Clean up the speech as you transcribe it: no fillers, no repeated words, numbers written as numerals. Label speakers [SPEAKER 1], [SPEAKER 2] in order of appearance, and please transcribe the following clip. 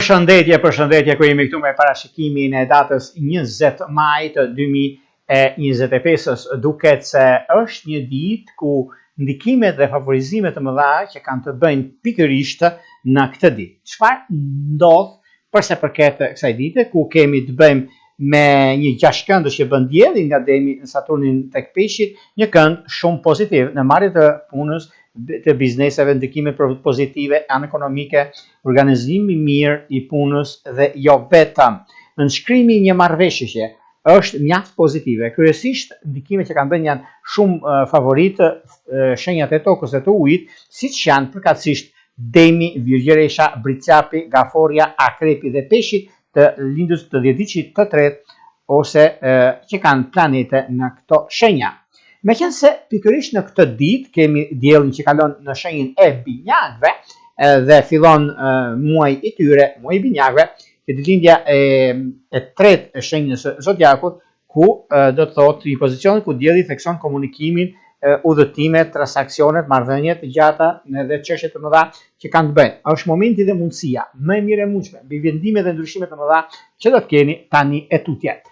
[SPEAKER 1] Përshëndetje, ku jemi këtu me parashikimin e datës 20 maj të 2025, duket se është një ditë ku ndikimet dhe favorizimet të mëdha që kanë të bëjnë pikërisht në këtë ditë. Çfarë ndodh përsa përket kësaj dite, ku kemi të bëjmë me një gjashtkëndësh që bën dielli nga Demi në Saturnin tek Peshqit, një kënd shumë pozitiv në marrje të punës, të bizneseve, ndikime pozitive anë ekonomike, organizimi mirë i punës dhe jo vetëm. Nënshkrimi një marrëveshje është mjaft pozitive. Kryesisht ndikimet që kanë bërë janë shumë favoritë shenjat e tokës dhe të ujit, siç janë përkatësisht Demi, Virgjeresha, Bricjapi, Gaforia, Akrepi dhe Peshqi të lindës të dhjeticit të tretë ose që kanë planete në këto shenja. Meqense pikërisht në këtë ditë kemi diellin që kalon në shenjën e binjakëve dhe fillon muaji i tyre, muaji i binjakëve, që ditëlindja e tretë e shenjës së zodiakut, ku do të thotë një pozicion ku dielli thekson komunikimin, udhëtimet, transaksionet, marrëdhëniet të gjata dhe çështje të mëdha që kanë të bëjnë. Është momenti dhe mundësia më e mirë e mundshme mbi vendime dhe ndryshime të mëdha që do të keni tani e tutje.